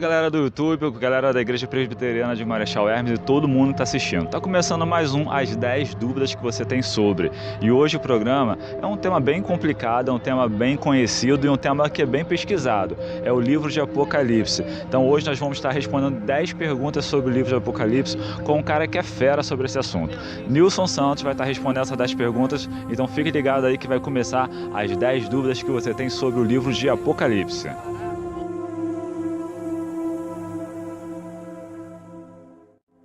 Galera do YouTube, galera da Igreja Presbiteriana de Marechal Hermes e todo mundo que está assistindo. Tá começando mais um As 10 Dúvidas que você tem sobre. E hoje o programa é um tema bem complicado, é um tema bem conhecido e um tema que é bem pesquisado. É o livro de Apocalipse. Então hoje nós vamos estar respondendo 10 perguntas sobre o livro de Apocalipse com um cara que é fera sobre esse assunto. Nilson Santos vai estar respondendo essas 10 perguntas, então fique ligado aí que vai começar as 10 dúvidas que você tem sobre o livro de Apocalipse.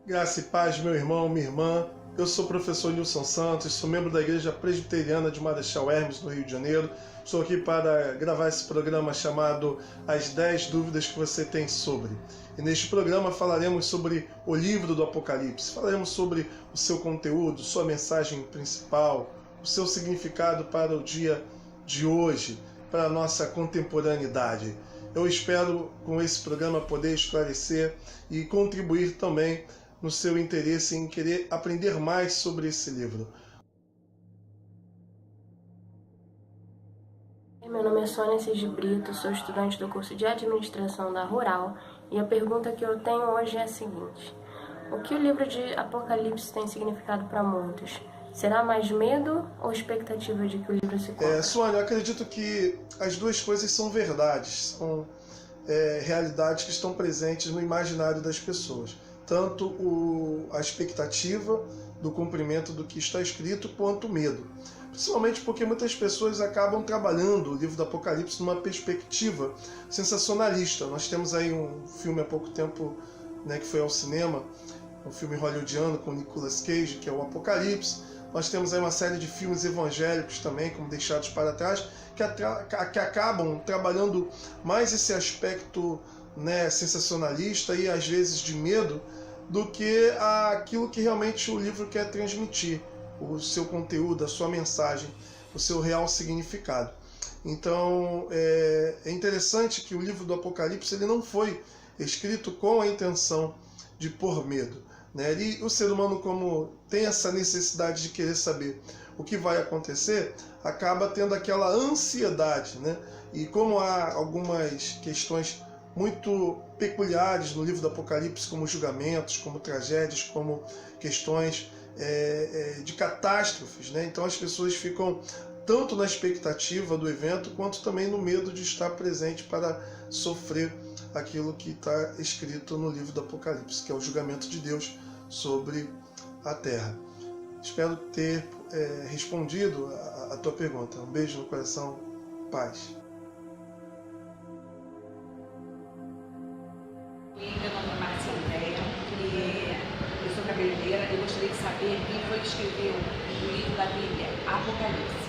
Graça e paz, meu irmão, minha irmã. Eu sou o professor Nilson Santos, sou membro da Igreja Presbiteriana de Marechal Hermes, no Rio de Janeiro. Estou aqui para gravar esse programa chamado As 10 Dúvidas que você tem sobre. E neste programa falaremos sobre o livro do Apocalipse, falaremos sobre o seu conteúdo, sua mensagem principal, o seu significado para o dia de hoje, para a nossa contemporaneidade. Eu espero com esse programa poder esclarecer e contribuir também no seu interesse em querer aprender mais sobre esse livro. Meu nome é Sônia Cis Brito, sou estudante do curso de Administração da Rural e a pergunta que eu tenho hoje é a seguinte: o que o livro de Apocalipse tem significado para muitos? Será mais medo ou expectativa de que o livro se cumpra? Sônia, eu acredito que as duas coisas são verdades, são realidades que estão presentes no imaginário das pessoas. Tanto a expectativa do cumprimento do que está escrito, quanto o medo. Principalmente porque muitas pessoas acabam trabalhando o livro do Apocalipse numa perspectiva sensacionalista. Nós temos aí um filme há pouco tempo, né, que foi ao cinema, um filme hollywoodiano com Nicolas Cage, que é o Apocalipse. Nós temos aí uma série de filmes evangélicos também, como Deixados para Trás, que acabam trabalhando mais esse aspecto, né, sensacionalista e às vezes de medo, do que aquilo que realmente o livro quer transmitir, o seu conteúdo, a sua mensagem, o seu real significado. Então é interessante que o livro do Apocalipse ele não foi escrito com a intenção de pôr medo, né? E o ser humano, como tem essa necessidade de querer saber o que vai acontecer, acaba tendo aquela ansiedade, né? E como há algumas questões muito peculiares no livro do Apocalipse, como julgamentos, como tragédias, como questões de catástrofes, né? Então as pessoas ficam tanto na expectativa do evento, quanto também no medo de estar presente para sofrer aquilo que está escrito no livro do Apocalipse, que é o julgamento de Deus sobre a terra. Espero ter respondido a tua pergunta. Um beijo no coração, paz. Meu nome é Marcia Andréa, eu sou cabeleireira e gostaria de saber quem foi que escreveu o livro da Bíblia, Apocalipse.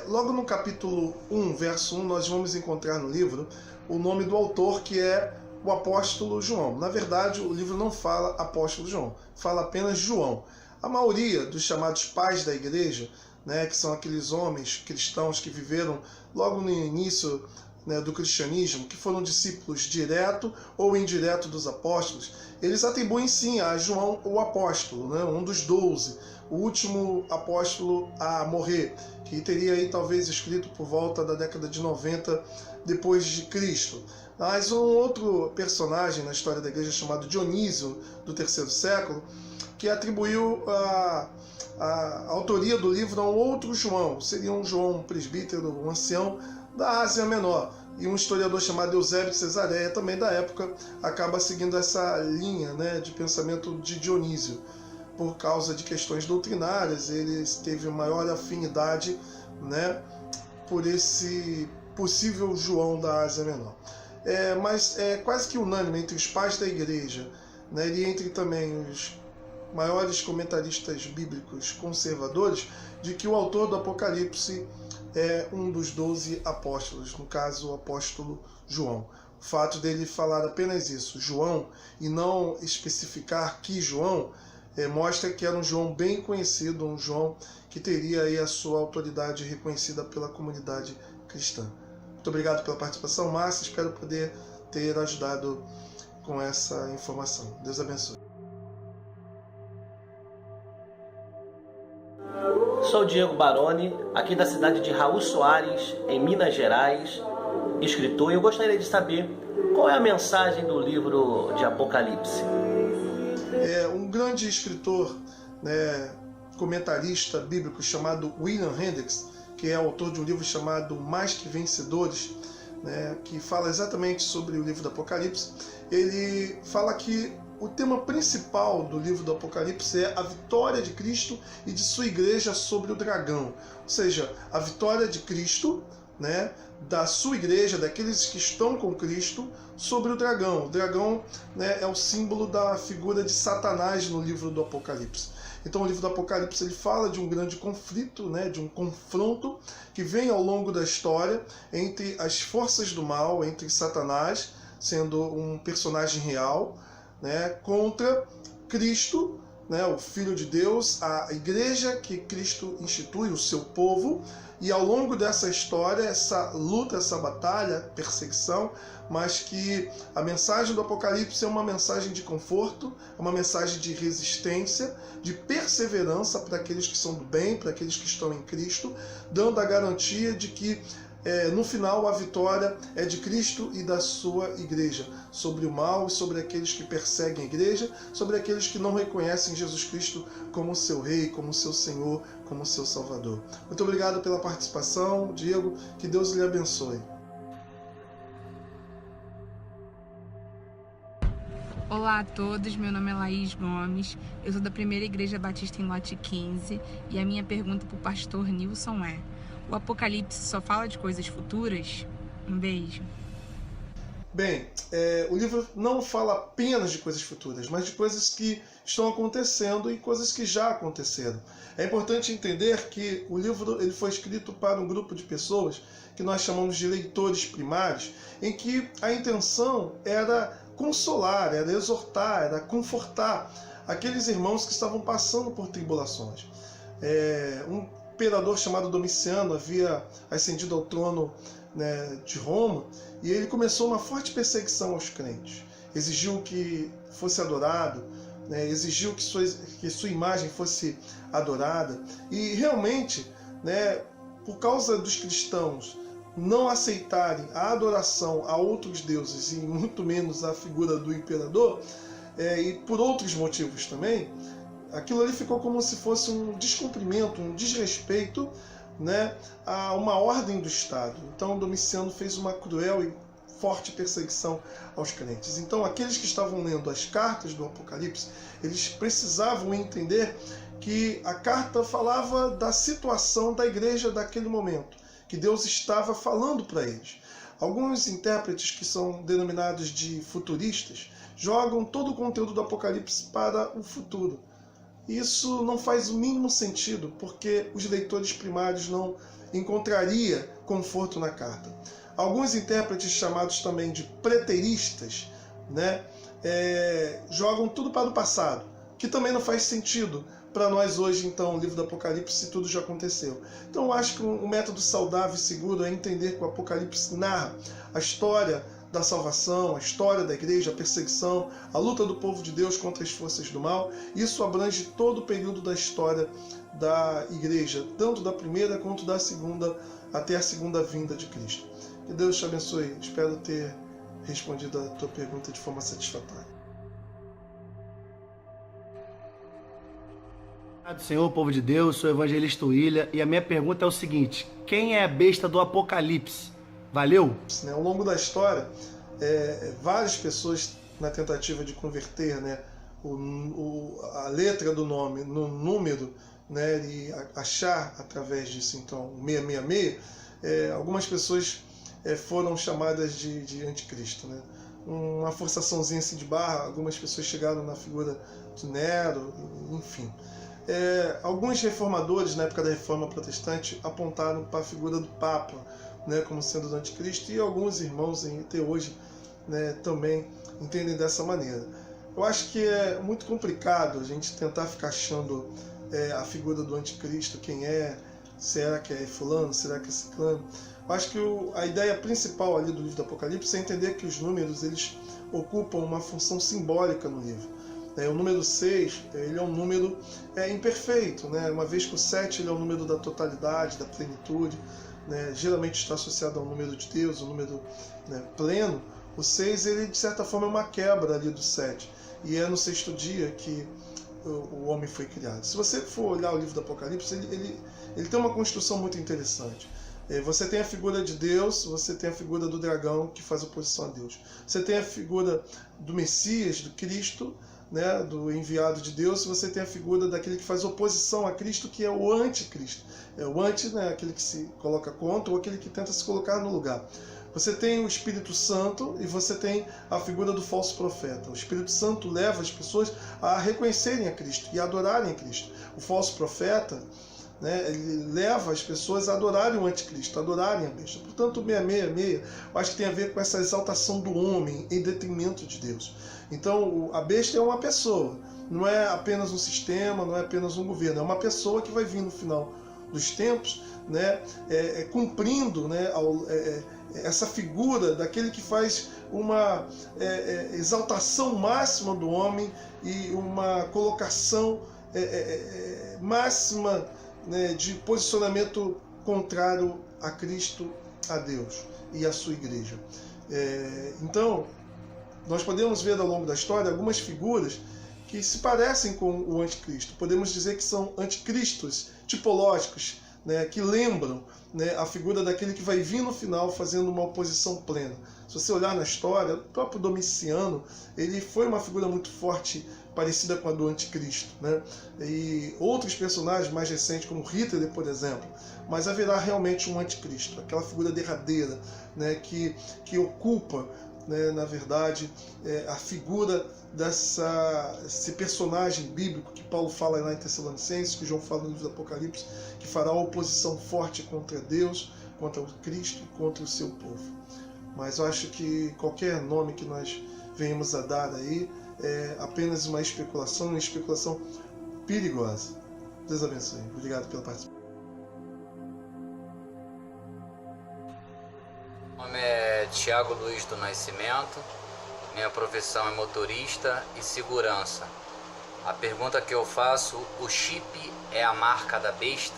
Logo no capítulo 1, verso 1, nós vamos encontrar no livro o nome do autor, que é o apóstolo João. Na verdade, o livro não fala apóstolo João, fala apenas João. A maioria dos chamados pais da igreja, né, que são aqueles homens cristãos que viveram logo no início, né, do cristianismo, que foram discípulos direto ou indireto dos apóstolos, eles atribuem sim a João o apóstolo, né, um dos 12, o último apóstolo a morrer, que teria aí talvez escrito por volta da década de 90 depois de Cristo. Mas um outro personagem na história da igreja chamado Dionísio, do terceiro século, que atribuiu a autoria do livro a um outro João, seria um João presbítero, um ancião da Ásia Menor, e um historiador chamado Eusébio de Cesareia, também da época, acaba seguindo essa linha, né, de pensamento de Dionísio. Por causa de questões doutrinárias, ele teve maior afinidade, né, por esse possível João da Ásia Menor. Mas é quase que unânime entre os pais da igreja, né, e entre também os maiores comentaristas bíblicos conservadores, de que o autor do Apocalipse é um dos 12 apóstolos, no caso o apóstolo João. O fato dele falar apenas isso, João, e não especificar que João, mostra que era um João bem conhecido, um João que teria aí a sua autoridade reconhecida pela comunidade cristã. Muito obrigado pela participação, Márcia, espero poder ter ajudado com essa informação. Deus abençoe. Sou Diego Baroni, aqui da cidade de Raul Soares, em Minas Gerais, escritor, e eu gostaria de saber qual é a mensagem do livro de Apocalipse. Um grande escritor, né, comentarista bíblico chamado William Hendricks, que é autor de um livro chamado Mais que Vencedores, né, que fala exatamente sobre o livro do Apocalipse. Ele fala que o tema principal do livro do Apocalipse é a vitória de Cristo e de sua igreja sobre o dragão. Ou seja, a vitória de Cristo, né, da sua igreja, daqueles que estão com Cristo, sobre o dragão. O dragão, né, é o símbolo da figura de Satanás no livro do Apocalipse. Então o livro do Apocalipse ele fala de um grande conflito, né, de um confronto que vem ao longo da história entre as forças do mal, entre Satanás, sendo um personagem real, né, contra Cristo, né, o Filho de Deus, a igreja que Cristo institui, o seu povo. E ao longo dessa história, essa luta, essa batalha, perseguição, mas que a mensagem do Apocalipse é uma mensagem de conforto, é uma mensagem de resistência, de perseverança para aqueles que são do bem, para aqueles que estão em Cristo, dando a garantia de que no final a vitória é de Cristo e da sua igreja, sobre o mal e sobre aqueles que perseguem a igreja, sobre aqueles que não reconhecem Jesus Cristo como seu Rei, como seu Senhor, como seu Salvador. Muito obrigado pela participação, Diego, que Deus lhe abençoe. Olá a todos, meu nome é Laís Gomes, eu sou da Primeira Igreja Batista em Lote 15 e a minha pergunta para o pastor Nilson é: o Apocalipse só fala de coisas futuras? Um beijo. Bem, o livro não fala apenas de coisas futuras, mas de coisas que estão acontecendo e coisas que já aconteceram. É importante entender que o livro ele foi escrito para um grupo de pessoas que nós chamamos de leitores primários, em que a intenção era consolar, era exortar, era confortar aqueles irmãos que estavam passando por tribulações. Um imperador chamado Domiciano havia ascendido ao trono, né, de Roma, e ele começou uma forte perseguição aos crentes. Exigiu que fosse adorado, né, exigiu que sua imagem fosse adorada, e realmente, né, por causa dos cristãos não aceitarem a adoração a outros deuses, e muito menos a figura do imperador, e por outros motivos também, aquilo ali ficou como se fosse um descumprimento, um desrespeito, né, a uma ordem do Estado. Então Domiciano fez uma cruel e forte perseguição aos crentes. Então aqueles que estavam lendo as cartas do Apocalipse, eles precisavam entender que a carta falava da situação da igreja daquele momento, que Deus estava falando para eles. Alguns intérpretes, que são denominados de futuristas, jogam todo o conteúdo do Apocalipse para o futuro. Isso não faz o mínimo sentido, porque os leitores primários não encontrariam conforto na carta. Alguns intérpretes, chamados também de preteristas, né, jogam tudo para o passado, que também não faz sentido para nós hoje, então, o livro do Apocalipse, se tudo já aconteceu. Então eu acho que um método saudável e seguro é entender que o Apocalipse narra a história da salvação, a história da igreja, a perseguição, a luta do povo de Deus contra as forças do mal. Isso abrange todo o período da história da igreja, tanto da primeira quanto da segunda, até a segunda vinda de Cristo. Que Deus te abençoe. Espero ter respondido a tua pergunta de forma satisfatória. Obrigado, Senhor, povo de Deus, sou o evangelista William, e a minha pergunta é o seguinte: quem é a besta do Apocalipse? Valeu? Ao longo da história, várias pessoas, na tentativa de converter, né, a letra do nome no número, né, e achar através disso, então, o 666, algumas pessoas foram chamadas de anticristo, né? Uma forçaçãozinha assim de barra, algumas pessoas chegaram na figura de Nero, enfim. Alguns reformadores, na época da Reforma Protestante, apontaram para a figura do Papa, né, como sendo do anticristo, e alguns irmãos até hoje, né, também entendem dessa maneira. Eu acho que é muito complicado a gente tentar ficar achando a figura do anticristo, quem é, será que é fulano, será que é ciclano. Eu acho que a ideia principal ali do livro do Apocalipse é entender que os números eles ocupam uma função simbólica no livro. O número 6 ele é um número imperfeito, né? Uma vez que o 7 ele é o número da totalidade, da plenitude. né, geralmente está associado ao número de Deus, o número, né, pleno, o 6, ele de certa forma é uma quebra ali do 7. E é no 6º dia que o homem foi criado. Se você for olhar o livro do Apocalipse, ele tem uma construção muito interessante. Você tem a figura de Deus, você tem a figura do dragão que faz oposição a Deus. Você tem a figura do Messias, do Cristo, né, do enviado de Deus. Você tem a figura daquele que faz oposição a Cristo, que é o anticristo. É o anti, né, aquele que se coloca contra ou aquele que tenta se colocar no lugar. Você tem o Espírito Santo e você tem a figura do falso profeta. O Espírito Santo leva as pessoas a reconhecerem a Cristo e a adorarem a Cristo. O falso profeta, né, ele leva as pessoas a adorarem o anticristo, a adorarem a besta. Portanto, o 666, eu acho que tem a ver com essa exaltação do homem em detrimento de Deus. Então, a besta é uma pessoa, não é apenas um sistema, não é apenas um governo, é uma pessoa que vai vir no final dos tempos, né, cumprindo, né, essa figura daquele que faz uma exaltação máxima do homem e uma colocação máxima, né, de posicionamento contrário a Cristo, a Deus e a sua igreja. Então, nós podemos ver ao longo da história algumas figuras que se parecem com o anticristo. Podemos dizer que são anticristos tipológicos, né, que lembram, né, a figura daquele que vai vir no final fazendo uma oposição plena. Se você olhar na história, o próprio Domiciano, ele foi uma figura muito forte, parecida com a do anticristo, né? E outros personagens mais recentes, como Hitler, por exemplo. Mas haverá realmente um anticristo, aquela figura derradeira, né, que ocupa, né, na verdade, a figura desse personagem bíblico que Paulo fala lá em Tessalonicenses, que João fala no livro do Apocalipse, que fará oposição forte contra Deus, contra o Cristo e contra o seu povo. Mas eu acho que qualquer nome que nós venhamos a dar aí é apenas uma especulação perigosa. Deus abençoe. Obrigado pela participação. Meu nome é Tiago Luiz do Nascimento, minha profissão é motorista e segurança. A pergunta que eu faço, o chip é a marca da besta?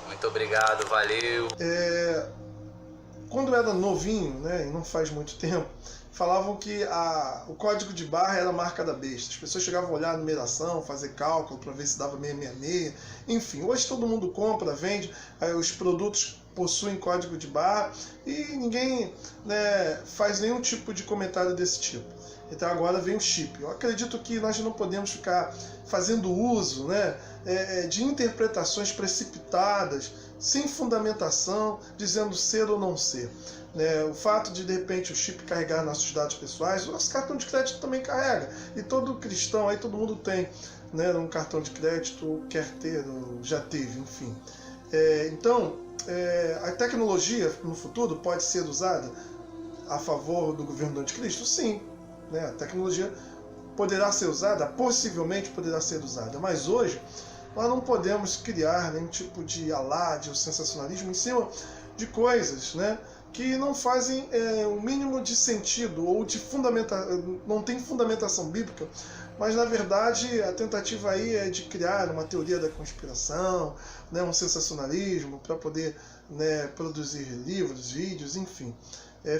Muito obrigado, valeu! Quando eu era novinho, né, e não faz muito tempo, falavam que o código de barra era a marca da besta. As pessoas chegavam a olhar a numeração, fazer cálculo para ver se dava 666. Enfim, hoje todo mundo compra, vende, os produtos possuem código de barra e ninguém, né, faz nenhum tipo de comentário desse tipo. Então agora vem o chip. Eu acredito que nós não podemos ficar fazendo uso, né, de interpretações precipitadas, sem fundamentação, dizendo ser ou não ser. O fato de repente o chip carregar nossos dados pessoais, o nosso cartão de crédito também carrega. E todo cristão, aí todo mundo tem, né, um cartão de crédito, quer ter, ou já teve, enfim. Então, a tecnologia no futuro pode ser usada a favor do governo do anticristo? Sim. Né? A tecnologia poderá ser usada, possivelmente poderá ser usada, mas hoje nós não podemos criar nenhum tipo de alarde ou sensacionalismo em cima de coisas, né, que não fazem o mínimo de sentido ou não tem fundamentação bíblica, mas na verdade a tentativa aí é de criar uma teoria da conspiração, né, um sensacionalismo para poder, né, produzir livros, vídeos, enfim.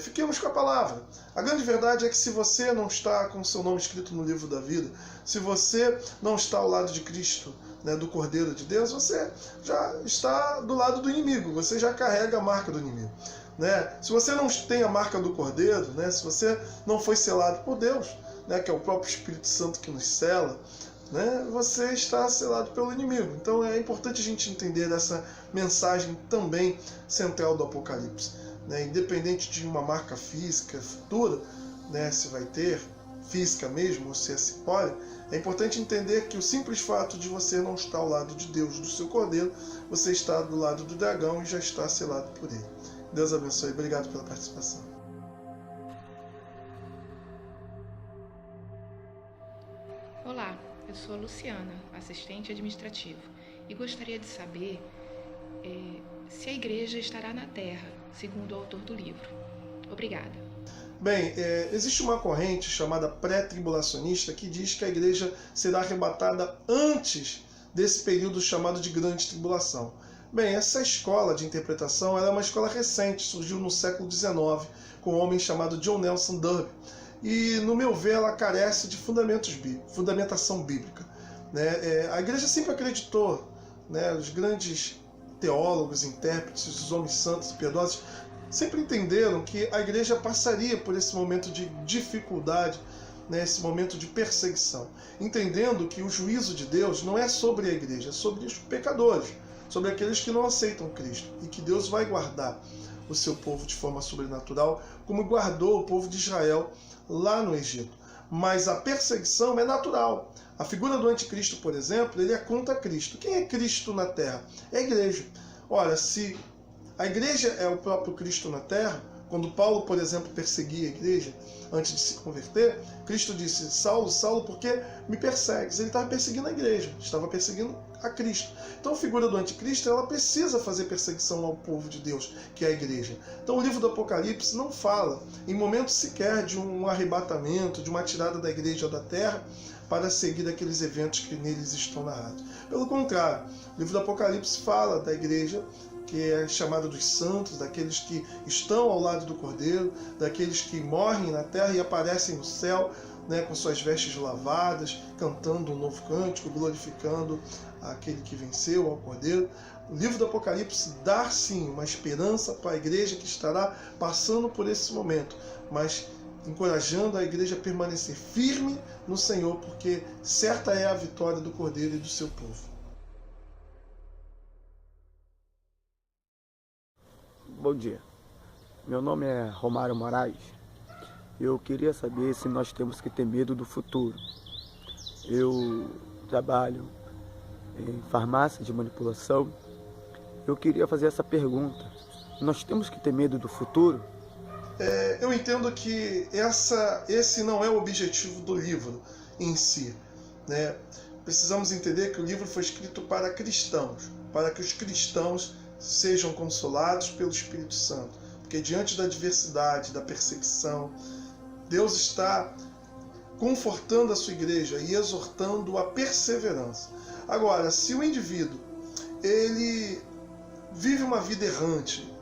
Fiquemos com a palavra. A grande verdade é que se você não está com o seu nome escrito no livro da vida, se você não está ao lado de Cristo, né, do Cordeiro de Deus, você já está do lado do inimigo, você já carrega a marca do inimigo. Né? Se você não tem a marca do Cordeiro, né, se você não foi selado por Deus, né, que é o próprio Espírito Santo que nos sela, né, você está selado pelo inimigo. Então é importante a gente entender essa mensagem também central do Apocalipse. Né, independente de uma marca física futura, né, se vai ter física mesmo ou se é simbólica, é importante entender que o simples fato de você não estar ao lado de Deus, do seu Cordeiro, você está do lado do dragão e já está selado por ele. Deus abençoe. Obrigado pela participação. Olá, eu sou a Luciana, assistente administrativo, e gostaria de saber se a igreja estará na Terra, segundo o autor do livro. Obrigada. Bem, existe uma corrente chamada pré-tribulacionista que diz que a igreja será arrebatada antes desse período chamado de grande tribulação. Bem, essa escola de interpretação ela é uma escola recente, surgiu no século XIX, com um homem chamado John Nelson Darby. E, no meu ver, ela carece de fundamentação bíblica. A igreja sempre acreditou, os grandes teólogos, intérpretes, os homens santos e piedosos, sempre entenderam que a igreja passaria por esse momento de dificuldade, esse momento de perseguição, entendendo que o juízo de Deus não é sobre a igreja, é sobre os pecadores, sobre aqueles que não aceitam Cristo, e que Deus vai guardar o seu povo de forma sobrenatural, como guardou o povo de Israel lá no Egito. Mas a perseguição é natural. A figura do anticristo, por exemplo, ele é contra Cristo. Quem é Cristo na terra? É a igreja. Ora, se a igreja é o próprio Cristo na terra, quando Paulo, por exemplo, perseguia a igreja antes de se converter, Cristo disse: Saulo, Saulo, por que me persegues? Ele estava perseguindo a igreja, estava perseguindo a Cristo. Então a figura do anticristo ela precisa fazer perseguição ao povo de Deus, que é a igreja. Então o livro do Apocalipse não fala em momento sequer de um arrebatamento, de uma tirada da igreja da terra para seguir aqueles eventos que neles estão narrados. Pelo contrário, o livro do Apocalipse fala da igreja que é chamada dos santos, daqueles que estão ao lado do Cordeiro, daqueles que morrem na terra e aparecem no céu, com suas vestes lavadas, cantando um novo cântico, glorificando aquele que venceu, ao Cordeiro. O livro do Apocalipse dá sim uma esperança para a igreja que estará passando por esse momento, mas encorajando a igreja a permanecer firme no Senhor, porque certa é a vitória do Cordeiro e do seu povo. Bom dia, meu nome é Romário Moraes. Eu queria saber se nós temos que ter medo do futuro. Eu trabalho em farmácia de manipulação. Eu queria fazer essa pergunta: nós temos que ter medo do futuro? Eu entendo que esse não é o objetivo do livro em si. Precisamos entender que o livro foi escrito para cristãos, para que os cristãos sejam consolados pelo Espírito Santo, porque diante da adversidade, da perseguição, Deus está confortando a sua igreja e exortando a perseverança. Agora, se o indivíduo ele vive uma vida errante,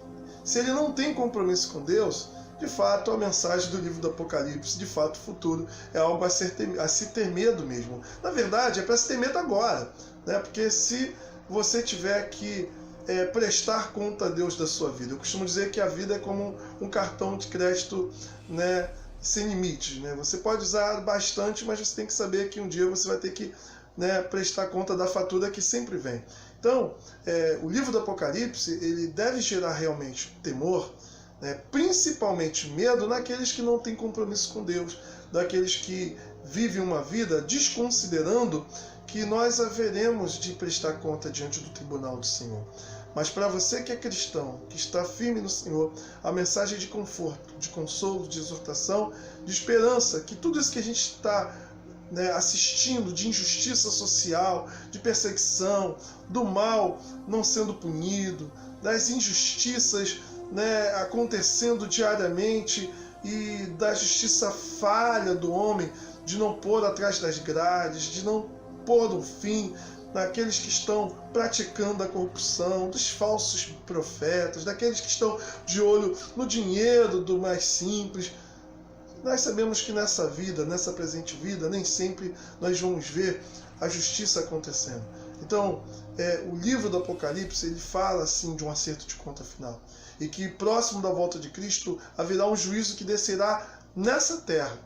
se ele não tem compromisso com Deus, de fato a mensagem do livro do Apocalipse, de fato o futuro é algo a se ter medo mesmo. Na verdade, é para se ter medo agora, porque se você tiver que prestar conta a Deus da sua vida. Eu costumo dizer que a vida é como um cartão de crédito, sem limites. Você pode usar bastante, mas você tem que saber que um dia você vai ter que prestar conta da fatura que sempre vem. Então, o livro do Apocalipse ele deve gerar realmente temor, principalmente medo naqueles que não têm compromisso com Deus, daqueles que vivem uma vida desconsiderando que nós haveremos de prestar conta diante do tribunal do Senhor. Mas para você que é cristão, que está firme no Senhor, a mensagem de conforto, de consolo, de exortação, de esperança, que tudo isso que a gente está assistindo, de injustiça social, de perseguição, do mal não sendo punido, das injustiças acontecendo diariamente e da justiça falha do homem de não pôr atrás das grades, de não pôr um fim naqueles que estão praticando a corrupção, dos falsos profetas, daqueles que estão de olho no dinheiro do mais simples. Nós sabemos que nessa vida, nessa presente vida, nem sempre nós vamos ver a justiça acontecendo. Então, o livro do Apocalipse ele fala assim de um acerto de conta final, e que próximo da volta de Cristo haverá um juízo que descerá nessa terra,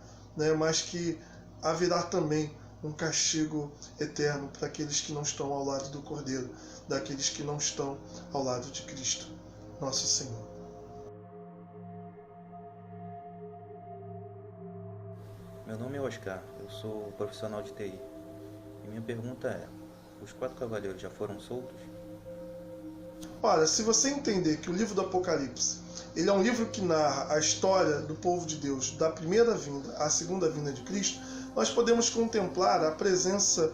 mas que haverá também um castigo eterno para aqueles que não estão ao lado do Cordeiro, daqueles que não estão ao lado de Cristo, nosso Senhor. Meu nome é Oscar, eu sou profissional de TI. E minha pergunta é: os 4 cavaleiros já foram soltos? Olha, se você entender que o livro do Apocalipse ele é um livro que narra a história do povo de Deus da primeira vinda à segunda vinda de Cristo, nós podemos contemplar a presença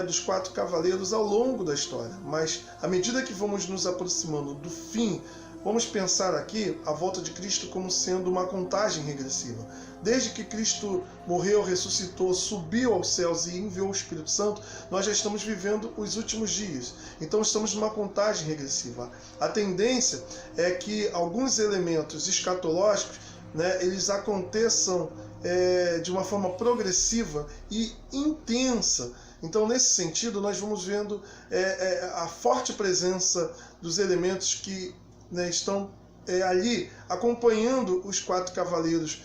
dos 4 cavaleiros ao longo da história. Mas à medida que vamos nos aproximando do fim Vamos pensar aqui a volta de Cristo como sendo uma contagem regressiva. Desde que Cristo morreu, ressuscitou, subiu aos céus e enviou o Espírito Santo, nós já estamos vivendo os últimos dias. Então estamos numa contagem regressiva. A tendência é que alguns elementos escatológicos, eles aconteçam de uma forma progressiva e intensa. Então, nesse sentido, nós vamos vendo a forte presença dos elementos que estão ali acompanhando os 4 cavaleiros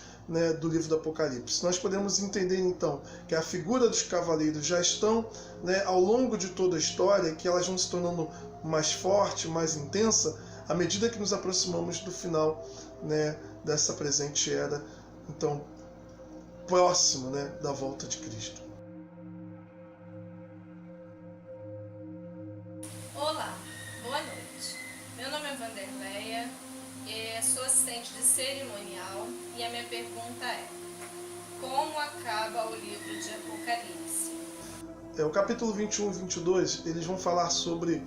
do livro do Apocalipse. Nós podemos entender então que a figura dos cavaleiros já estão ao longo de toda a história, que elas vão se tornando mais forte, mais intensa, à medida que nos aproximamos do final dessa presente era, então próximo da volta de Cristo. Olá, boa noite. Meu nome é Vanderleia, sou assistente de cerimonial e a minha pergunta é: como acaba o livro de Apocalipse? O capítulo 21 e 22, eles vão falar sobre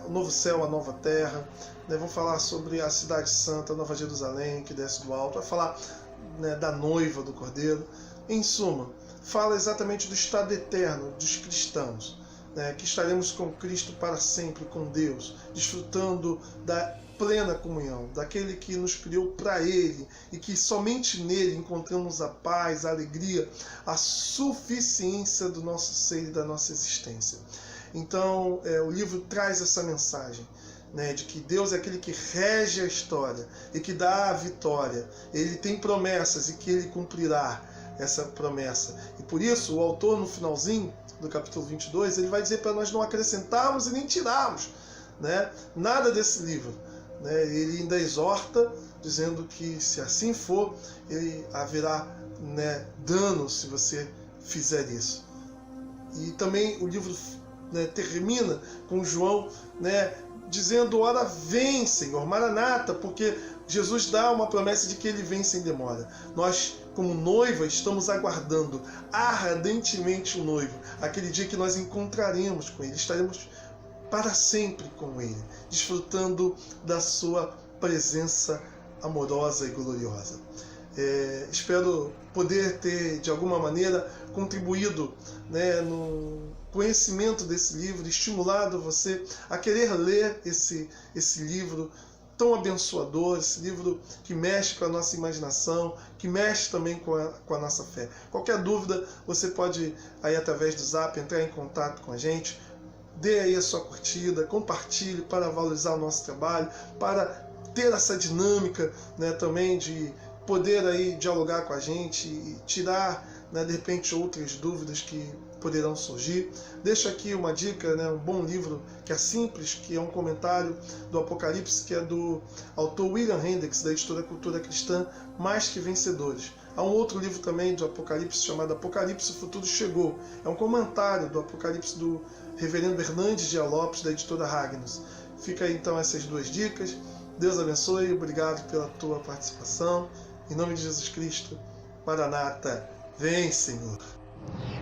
o novo céu, a nova terra, vão falar sobre a cidade santa, a Nova Jerusalém, que desce do alto, vai falar da noiva do Cordeiro. Em suma, fala exatamente do estado eterno dos cristãos, que estaremos com Cristo para sempre, com Deus, desfrutando da plena comunhão, daquele que nos criou para Ele e que somente nele encontramos a paz, a alegria, a suficiência do nosso ser e da nossa existência. Então, o livro traz essa mensagem, de que Deus é aquele que rege a história e que dá a vitória. Ele tem promessas e que Ele cumprirá essa promessa. E por isso, o autor, no finalzinho do capítulo 22, ele vai dizer para nós não acrescentarmos e nem tirarmos nada desse livro. Ele ainda exorta, dizendo que se assim for, ele haverá dano se você fizer isso. E também o livro termina com João dizendo: ora vem, Senhor, Maranata, porque Jesus dá uma promessa de que ele vem sem demora. Nós, como noiva, estamos aguardando ardentemente o noivo, aquele dia que nós encontraremos com ele, estaremos para sempre com ele, desfrutando da sua presença amorosa e gloriosa. Espero poder ter, de alguma maneira, contribuído no conhecimento desse livro, estimulado você a querer ler esse livro tão abençoador, esse livro que mexe com a nossa imaginação, que mexe também com a nossa fé. Qualquer dúvida, você pode, aí através do Zap, entrar em contato com a gente. Dê aí a sua curtida, compartilhe para valorizar o nosso trabalho, para ter essa dinâmica também de poder aí dialogar com a gente e tirar de repente outras dúvidas que poderão surgir. Deixo aqui uma dica, um bom livro que é simples, que é um comentário do Apocalipse, que é do autor William Hendricks, da editora Cultura Cristã, Mais que Vencedores. Há um outro livro também do Apocalipse chamado Apocalipse, o Futuro Chegou. É um comentário do Apocalipse do reverendo Hernandes de Lopes, da editora Ragnos. Fica aí então essas 2 dicas. Deus abençoe, obrigado pela tua participação. Em nome de Jesus Cristo, Maranata, vem, Senhor.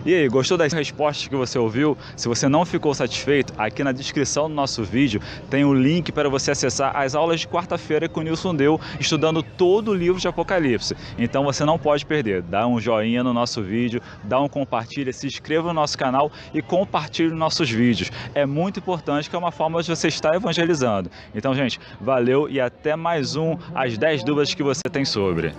E aí, gostou das respostas que você ouviu? Se você não ficou satisfeito, aqui na descrição do nosso vídeo tem o link para você acessar as aulas de quarta-feira que o Nilson deu, estudando todo o livro de Apocalipse. Então você não pode perder. Dá um joinha no nosso vídeo, dá um compartilha, se inscreva no nosso canal e compartilhe nossos vídeos. É muito importante, que é uma forma de você estar evangelizando. Então, gente, valeu e até mais as 10 dúvidas que você tem sobre.